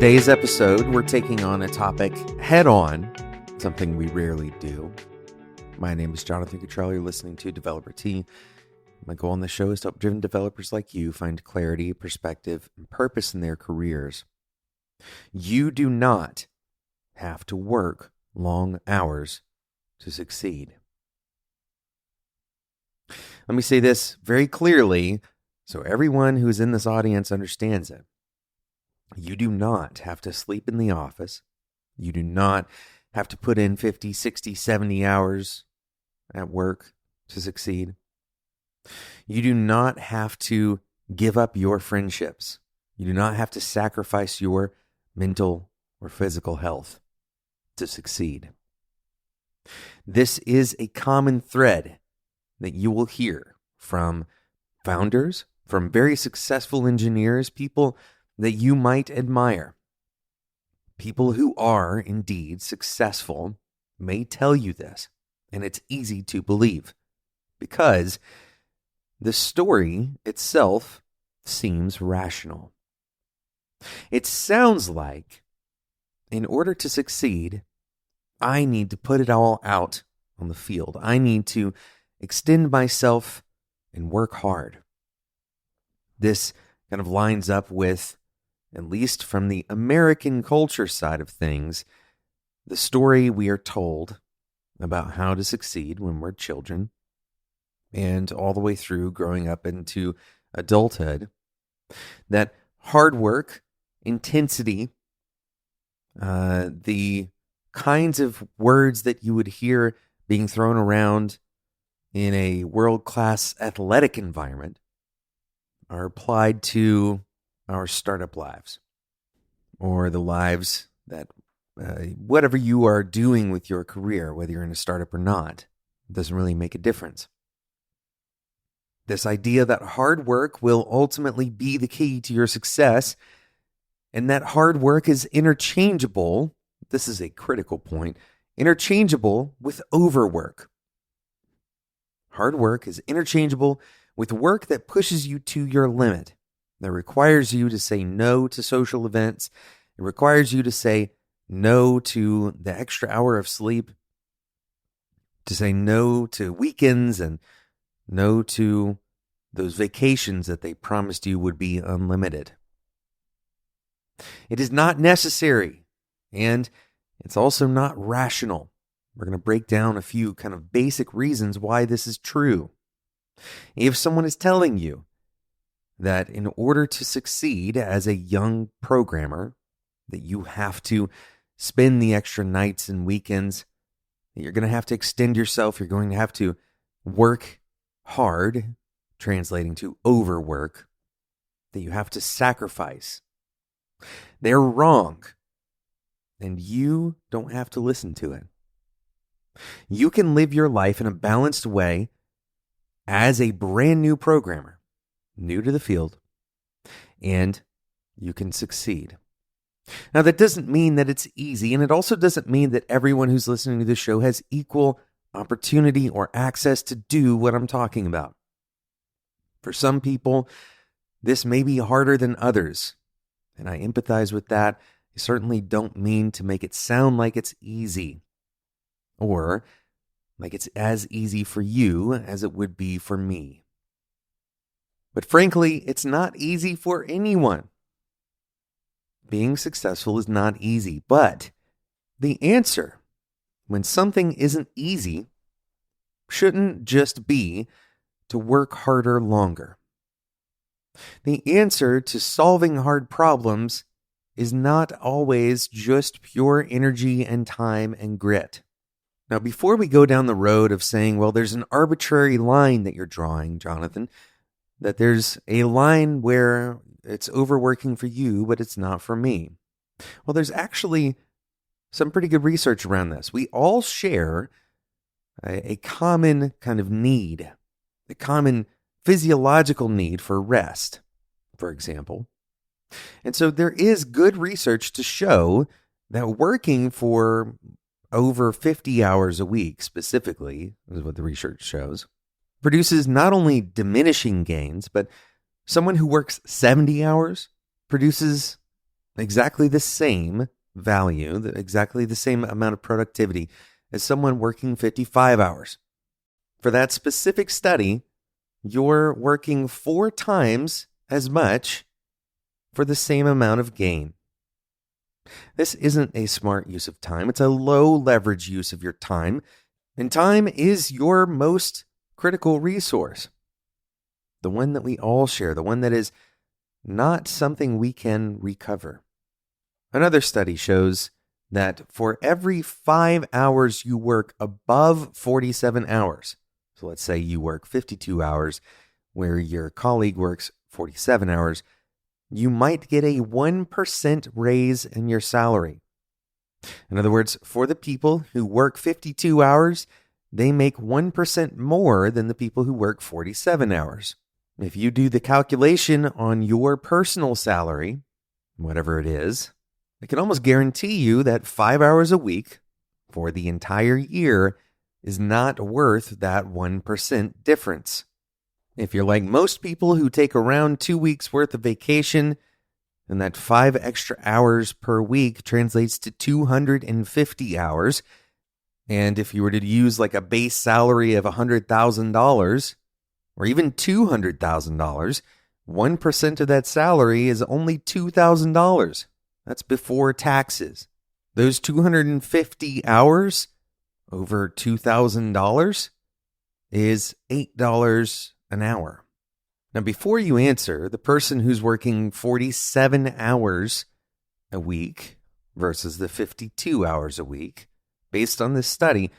today's episode, we're taking on a topic head on, something we rarely do. My name is Jonathan Cottrell. You're listening to Developer T. My goal on the show is to help driven developers like you find clarity, perspective, and purpose in their careers. You do not have to work long hours to succeed. Let me say this very clearly so everyone who's in this audience understands it. You do not have to sleep in the office. You do not have to put in 50, 60, 70 hours at work to succeed. You do not have to give up your friendships. You do not have to sacrifice your mental or physical health to succeed. This is a common thread that you will hear from founders, from very successful engineers, people that you might admire. People who are indeed successful may tell you this, and it's easy to believe because the story itself seems rational. It sounds like in order to succeed, I need to put it all out on the field. I need to extend myself and work hard. This kind of lines up with, at least from the American culture side of things, the story we are told about how to succeed when we're children and all the way through growing up into adulthood. That hard work, intensity, the kinds of words that you would hear being thrown around in a world-class athletic environment are applied to our startup lives, or the lives that whatever you are doing with your career, whether you're in a startup or not, doesn't really make a difference. This idea that hard work will ultimately be the key to your success, and that hard work is interchangeable, this is a critical point, interchangeable with overwork. Hard work is interchangeable with work that pushes you to your limit, that requires you to say no to social events. It requires you to say no to the extra hour of sleep, to say no to weekends, and no to those vacations that they promised you would be unlimited. It is not necessary, and it's also not rational. We're going to break down a few kind of basic reasons why this is true. If someone is telling you that in order to succeed as a young programmer, that you have to spend the extra nights and weekends, that you're going to have to extend yourself, you're going to have to work hard, translating to overwork, that you have to sacrifice, they're wrong, and you don't have to listen to it. You can live your life in a balanced way as a brand new programmer, new to the field, and you can succeed. Now, that doesn't mean that it's easy, and it also doesn't mean that everyone who's listening to this show has equal opportunity or access to do what I'm talking about. For some people, this may be harder than others, and I empathize with that. I certainly don't mean to make it sound like it's easy, or like it's as easy for you as it would be for me. But frankly, it's not easy for anyone. Being successful is not easy, but the answer, when something isn't easy, shouldn't just be to work harder longer. The answer to solving hard problems is not always just pure energy and time and grit. Now, before we go down the road of saying, well, there's an arbitrary line that you're drawing, Jonathan, that there's a line where it's overworking for you, but it's not for me. Well, there's actually some pretty good research around this. We all share a common kind of need, a common physiological need for rest, for example. And so there is good research to show that working for over 50 hours a week, specifically, is what the research shows, produces not only diminishing gains, but someone who works 70 hours produces exactly the same value, exactly the same amount of productivity as someone working 55 hours. For that specific study, you're working 4 times as much for the same amount of gain. This isn't a smart use of time. It's a low leverage use of your time. And time is your most critical resource. The one that we all share, the one that is not something we can recover. Another study shows that for every 5 hours you work above 47 hours, so let's say you work 52 hours where your colleague works 47 hours, you might get a 1% raise in your salary. In other words, for the people who work 52 hours, they make 1% more than the people who work 47 hours. If you do the calculation on your personal salary, whatever it is, I can almost guarantee you that 5 hours a week for the entire year is not worth that 1% difference. If you're like most people who take around 2 weeks worth of vacation, then that 5 extra hours per week translates to 250 hours. And if you were to use like a base salary of $100,000 or even $200,000, 1% of that salary is only $2,000. That's before taxes. Those 250 hours over $2,000 is $8 an hour. Now, before you answer, the person who's working 47 hours a week versus the 52 hours a week, based on this study,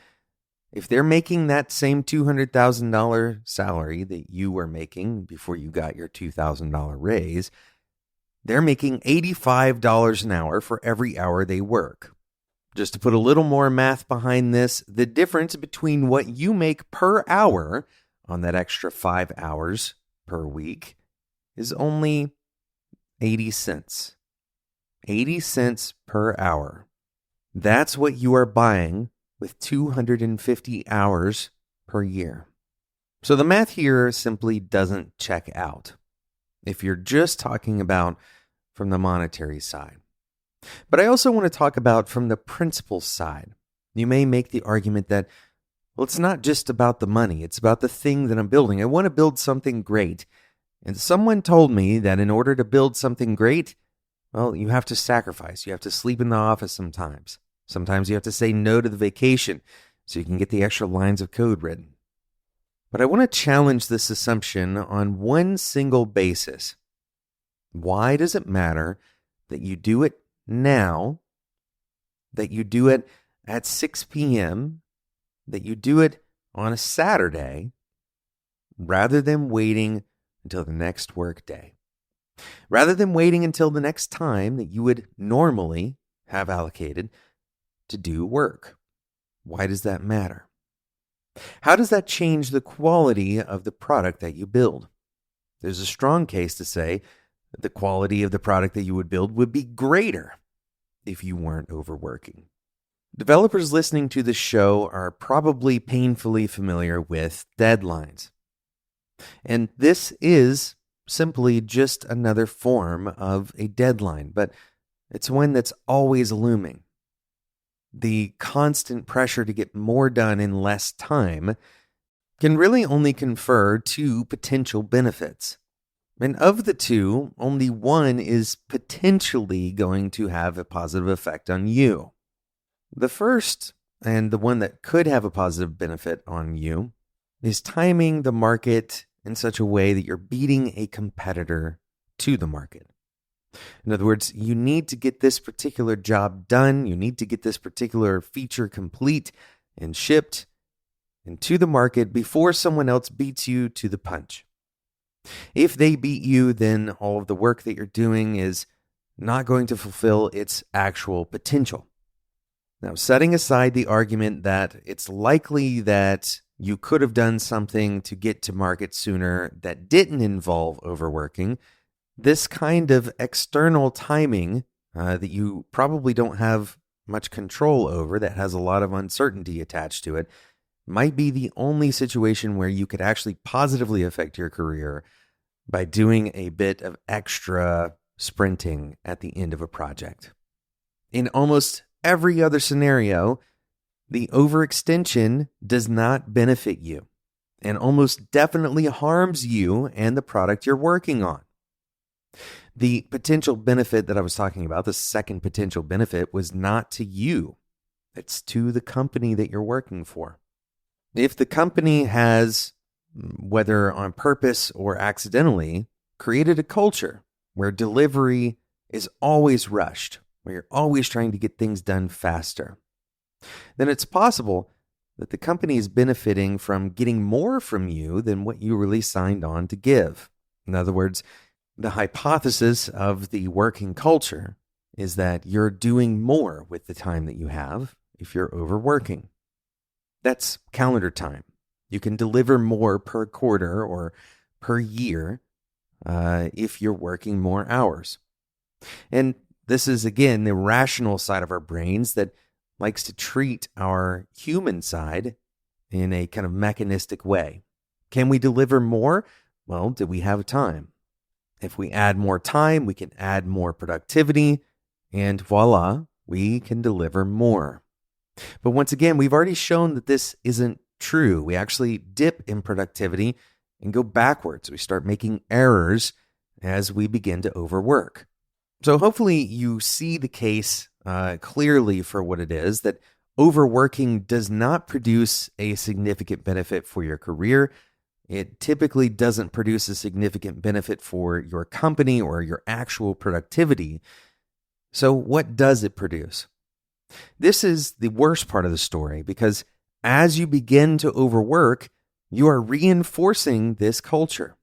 if they're making that same $200,000 salary that you were making before you got your $2,000 raise, they're making $85 an hour for every hour they work. Just to put a little more math behind this, the difference between what you make per hour on that extra 5 hours per week is only 80 cents. 80 cents per hour. That's what you are buying with 250 hours per year. So the math here simply doesn't check out if you're just talking about from the monetary side. But I also want to talk about from the principle side. You may make the argument that, well, it's not just about the money. It's about the thing that I'm building. I want to build something great. And someone told me that in order to build something great, well, you have to sacrifice. You have to sleep in the office sometimes. Sometimes you have to say no to the vacation so you can get the extra lines of code written. But I want to challenge this assumption on one single basis. Why does it matter that you do it now, that you do it at 6 p.m., that you do it on a Saturday, rather than waiting until the next work day? Rather than waiting until the next time that you would normally have allocated to do work. Why does that matter? How does that change the quality of the product that you build? There's a strong case to say that the quality of the product that you would build would be greater if you weren't overworking. Developers listening to this show are probably painfully familiar with deadlines. And this is simply just another form of a deadline, but it's one that's always looming. The constant pressure to get more done in less time can really only confer 2 potential benefits. And of the 2, only one is potentially going to have a positive effect on you. The first, and the one that could have a positive benefit on you, is timing the market in such a way that you're beating a competitor to the market. In other words, you need to get this particular job done. You need to get this particular feature complete and shipped into the market before someone else beats you to the punch. If they beat you, then all of the work that you're doing is not going to fulfill its actual potential. Now, setting aside the argument that it's likely that you could have done something to get to market sooner that didn't involve overworking, this kind of external timing that you probably don't have much control over, that has a lot of uncertainty attached to it, might be the only situation where you could actually positively affect your career by doing a bit of extra sprinting at the end of a project. In almost every other scenario, the overextension does not benefit you and almost definitely harms you and the product you're working on. The potential benefit that I was talking about, the second potential benefit, was not to you. It's to the company that you're working for. If the company has, whether on purpose or accidentally, created a culture where delivery is always rushed, where you're always trying to get things done faster, then it's possible that the company is benefiting from getting more from you than what you really signed on to give. In other words, the hypothesis of the working culture is that you're doing more with the time that you have if you're overworking. That's calendar time. You can deliver more per quarter or per year if you're working more hours. And this is, again, the rational side of our brains that likes to treat our human side in a kind of mechanistic way. Can we deliver more? Well, do we have time? If we add more time, we can add more productivity, and voila, we can deliver more. But once again, we've already shown that this isn't true. We actually dip in productivity and go backwards. We start making errors as we begin to overwork. So hopefully you see the case clearly for what it is, that overworking does not produce a significant benefit for your career. It typically doesn't produce a significant benefit for your company or your actual productivity. So what does it produce? This is the worst part of the story, because as you begin to overwork, you are reinforcing this culture.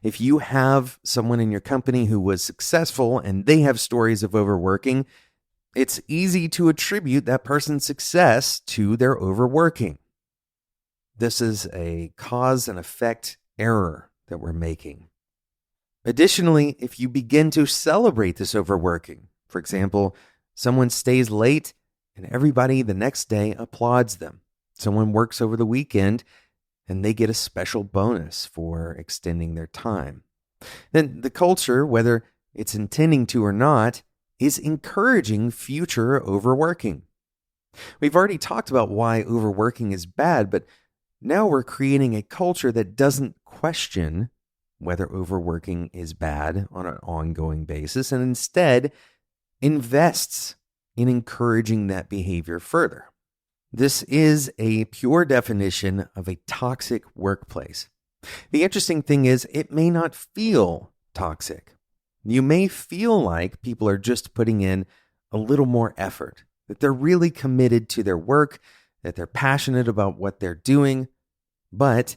If you have someone in your company who was successful and they have stories of overworking, it's easy to attribute that person's success to their overworking. This is a cause and effect error that we're making. Additionally, if you begin to celebrate this overworking, for example, someone stays late and everybody the next day applauds them. Someone works over the weekend and they get a special bonus for extending their time. Then the culture, whether it's intending to or not, is encouraging future overworking. We've already talked about why overworking is bad, but now we're creating a culture that doesn't question whether overworking is bad on an ongoing basis, and instead invests in encouraging that behavior further. This is a pure definition of a toxic workplace. The interesting thing is, it may not feel toxic. You may feel like people are just putting in a little more effort, that they're really committed to their work, that they're passionate about what they're doing. But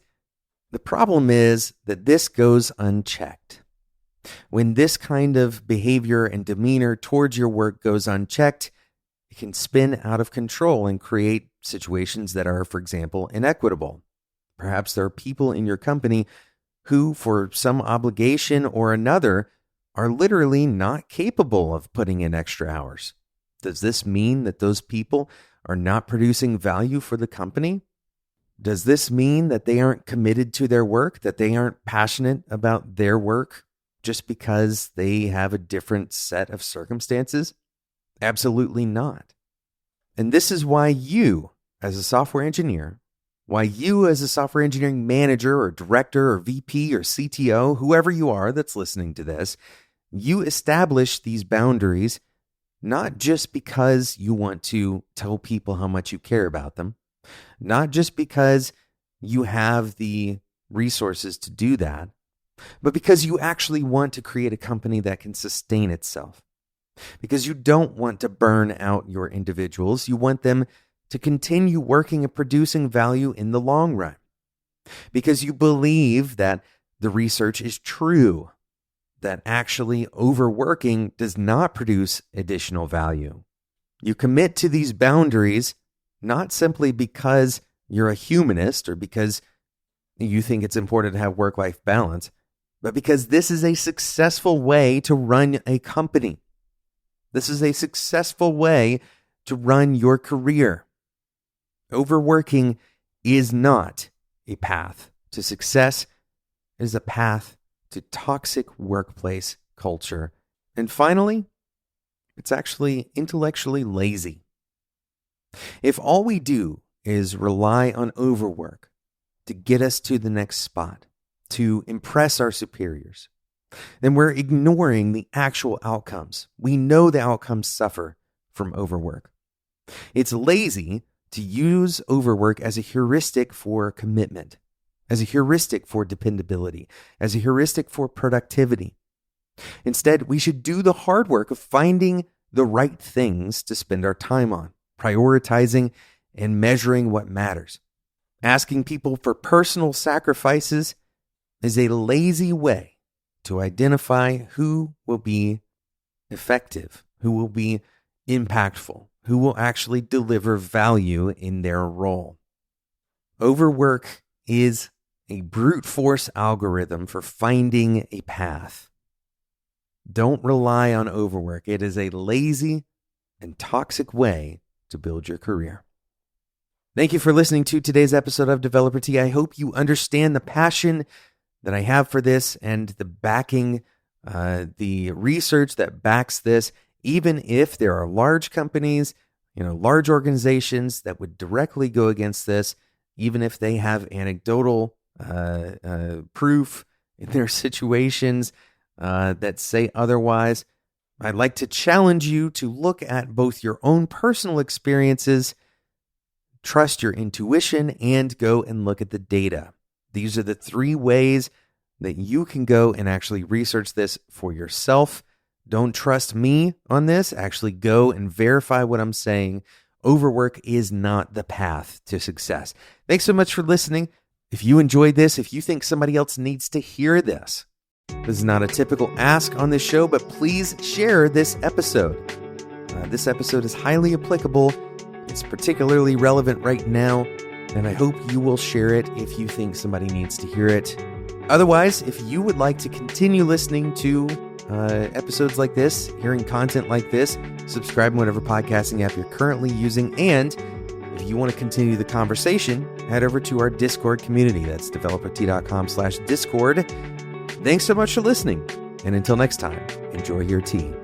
the problem is that this goes unchecked. When this kind of behavior and demeanor towards your work goes unchecked, it can spin out of control and create situations that are, for example, inequitable. Perhaps there are people in your company who, for some obligation or another, are literally not capable of putting in extra hours. Does this mean that those people are not producing value for the company? Does this mean that they aren't committed to their work, that they aren't passionate about their work just because they have a different set of circumstances? Absolutely not. And this is why you, as a software engineer, why you as a software engineering manager or director or VP or CTO, whoever you are that's listening to this, you establish these boundaries not just because you want to tell people how much you care about them, not just because you have the resources to do that, but because you actually want to create a company that can sustain itself. Because you don't want to burn out your individuals. You want them to continue working and producing value in the long run. Because you believe that the research is true, that actually overworking does not produce additional value. You commit to these boundaries not simply because you're a humanist or because you think it's important to have work-life balance, but because this is a successful way to run a company. This is a successful way to run your career. Overworking is not a path to success. It is a path to toxic workplace culture And finally, it's actually intellectually lazy. If all we do is rely on overwork to get us to the next spot, to impress our superiors, then we're ignoring the actual outcomes. We know the outcomes suffer from overwork. It's lazy to use overwork as a heuristic for commitment, as a heuristic for dependability, as a heuristic for productivity. Instead, we should do the hard work of finding the right things to spend our time on, prioritizing and measuring what matters. Asking people for personal sacrifices is a lazy way to identify who will be effective, who will be impactful, who will actually deliver value in their role. Overwork is a brute force algorithm for finding a path. Don't rely on overwork. It is a lazy and toxic way to build your career. Thank you for listening to today's episode of Developer Tea. I hope you understand the passion that I have for this and the backing, the research that backs this, even if there are large companies, large organizations that would directly go against this, even if they have anecdotal proof in their situations that say otherwise. I'd like to challenge you to look at both your own personal experiences, trust your intuition, and go and look at the data. These are the 3 ways that you can go and actually research this for yourself. Don't trust me on this. Actually go and verify what I'm saying. Overwork is not the path to success. Thanks so much for listening. If you enjoyed this, if you think somebody else needs to hear this, this is not a typical ask on this show, but please share this episode. This episode is highly applicable. It's particularly relevant right now, and I hope you will share it if you think somebody needs to hear it. Otherwise, if you would like to continue listening to episodes like this, hearing content like this, subscribe in whatever podcasting app you're currently using, and if you want to continue the conversation, head over to our Discord community. That's developertea.com/Discord. Thanks so much for listening, and until next time, enjoy your tea.